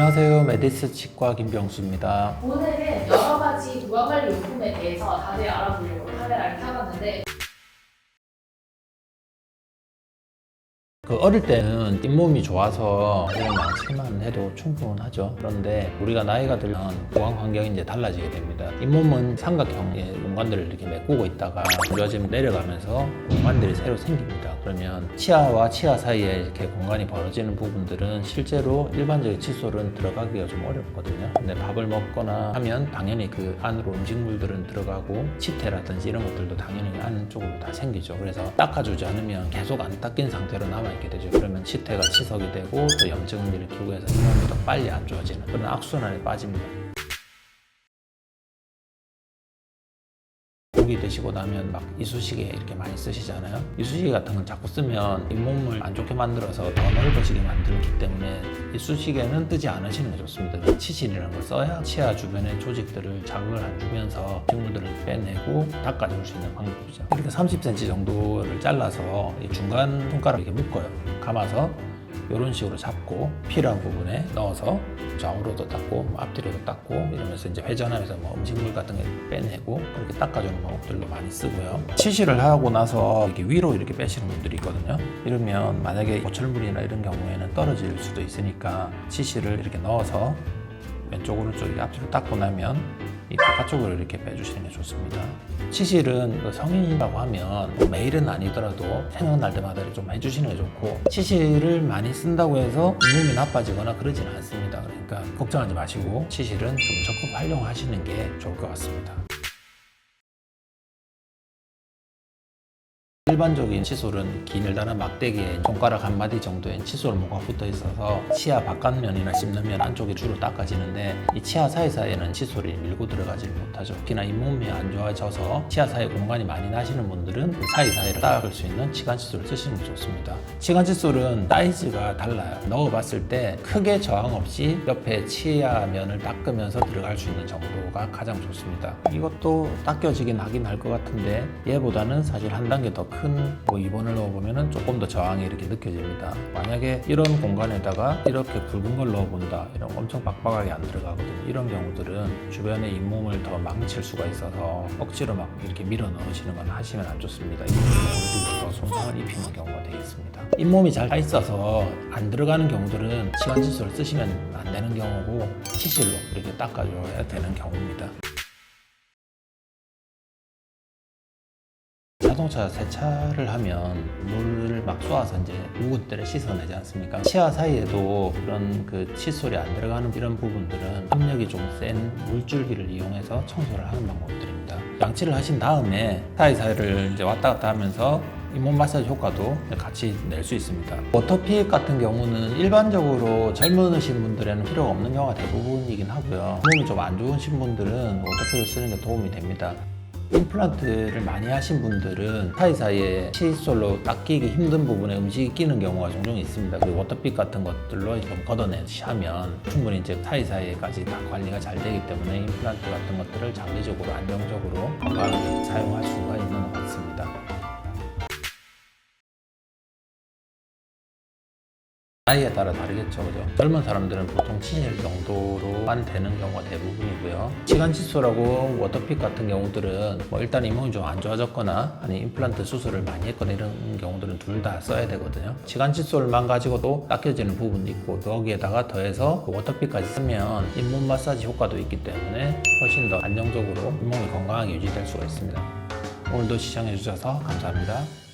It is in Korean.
안녕하세요. 메디스 치과 김병수입니다. 오늘은 여러 가지 구강관리 용품에 대해서 자세히 알아보려고 카메라를 켜봤는데 어릴 때는 잇몸이 좋아서 양치만 해도 충분하죠. 그런데 우리가 나이가 들면 보강 환경이 이제 달라지게 됩니다. 잇몸은 삼각형의 공간들을 이렇게 메꾸고 있다가 좋아지면 내려가면서 공간들이 새로 생깁니다. 그러면 치아와 치아 사이에 이렇게 공간이 벌어지는 부분들은 실제로 일반적인 칫솔은 들어가기가 좀 어렵거든요. 근데 밥을 먹거나 하면 당연히 그 안으로 음식물들은 들어가고 치태라든지 이런 것들도 당연히 안쪽으로 다 생기죠. 그래서 닦아주지 않으면 계속 안 닦인 상태로 남아있게 되죠. 그러면 치태가 치석이 되고 또 염증을 일으키고 해서 잇몸이 더 빨리 안 좋아지는 그런 악순환에 빠집니다. 고기 드시고 나면 막 이쑤시개 이렇게 많이 쓰시잖아요. 이쑤시개 같은 건 자꾸 쓰면 잇몸을 안 좋게 만들어서 더 넓어지게 만들기 때문에 이쑤시개는 뜨지 않으시는 게 좋습니다. 치실이라는 걸 써야 치아 주변의 조직들을 자극을 안 주면서 식물들을 빼내고 닦아줄 수 있는 방법이죠. 이렇게 30cm 정도를 잘라서 중간 손가락을 이렇게 묶어요. 감아서 이런 식으로 잡고 필요한 부분에 넣어서 좌우로도 닦고 앞뒤로도 닦고 이러면서 이제 회전하면서 뭐 음식물 같은 거 빼내고 그렇게 닦아주는 방법들도 많이 쓰고요. 치실을 하고 나서 이렇게 위로 이렇게 빼시는 분들이 있거든요. 이러면 만약에 보철물이나 이런 경우에는 떨어질 수도 있으니까 치실을 이렇게 넣어서 왼쪽 오른쪽 앞뒤로 닦고 나면 이 바깥쪽으로 이렇게 빼주시는 게 좋습니다. 치실은 성인이라고 하면 매일은 아니더라도 생각날 때마다 좀 해주시는 게 좋고, 치실을 많이 쓴다고 해서 잇몸이 나빠지거나 그러지는 않습니다. 그러니까 걱정하지 마시고 치실은 좀 적극 활용하시는 게 좋을 것 같습니다. 일반적인 칫솔은 기늘단한 막대기에 손가락 한 마디 정도의 칫솔 모가 붙어 있어서 치아 바깥면이나 씹는 안쪽이 주로 닦아지는데, 이 치아 사이사이에는 칫솔이 밀고 들어가지 못하죠. 특히나 잇몸이 안 좋아져서 치아 사이 공간이 많이 나시는 분들은 그 사이사이를 닦을 수 있는 치간 칫솔을 쓰시는 게 좋습니다. 치간 칫솔은 사이즈가 달라요. 넣어봤을 때 크게 저항 없이 옆에 치아면을 닦으면서 들어갈 수 있는 정도가 가장 좋습니다. 이것도 닦여지긴 하긴 할 것 같은데 얘보다는 사실 한 단계 더 큰 뭐 2번을 넣어보면 조금 더 저항이 이렇게 느껴집니다. 만약에 이런 공간에다가 이렇게 굵은 걸 넣어본다, 이런 엄청 빡빡하게 안 들어가거든요. 이런 경우들은 주변의 잇몸을 더 망칠 수가 있어서 억지로 막 이렇게 밀어 넣으시는 건 하시면 안 좋습니다. 잇몸이 더 손상을 입히는 경우가 되겠습니다. 잇몸이 잘 다 있어서 안 들어가는 경우들은 치간 칫솔을 쓰시면 안 되는 경우고 치실로 이렇게 닦아줘야 되는 경우입니다. 자동차 세차를 하면 물을 막 쏘아서 이제 묵은 때를 씻어내지 않습니까? 치아 사이에도 그런 그 칫솔이 안 들어가는 이런 부분들은 압력이 좀 센 물줄기를 이용해서 청소를 하는 방법들입니다. 양치를 하신 다음에 사이사이를 이제 왔다 갔다 하면서 잇몸 마사지 효과도 같이 낼 수 있습니다. 워터픽 같은 경우는 일반적으로 젊으신 분들에는 필요가 없는 경우가 대부분이긴 하고요. 몸이 좀 안 좋으신 분들은 워터픽을 쓰는 게 도움이 됩니다. 임플란트를 많이 하신 분들은 사이사이에 칫솔로 닦이기 힘든 부분에 음식이 끼는 경우가 종종 있습니다. 그 워터픽 같은 것들로 좀 걷어내시면 충분히 이제 사이사이에까지 다 관리가 잘 되기 때문에 임플란트 같은 것들을 장기적으로 안정적으로 건강하게 사용할 수가 있는 것 같습니다. 나이에 따라 다르겠죠, 그죠? 젊은 사람들은 보통 치실 정도로만 되는 경우가 대부분이고요. 치간 칫솔하고 워터픽 같은 경우들은 뭐 일단 잇몸이 좀 안 좋아졌거나 아니 임플란트 수술을 많이 했거나 이런 경우들은 둘 다 써야 되거든요. 치간 칫솔만 가지고도 닦여지는 부분도 있고, 거기에다가 더해서 그 워터픽까지 쓰면 잇몸 마사지 효과도 있기 때문에 훨씬 더 안정적으로 잇몸이 건강하게 유지될 수가 있습니다. 오늘도 시청해 주셔서 감사합니다.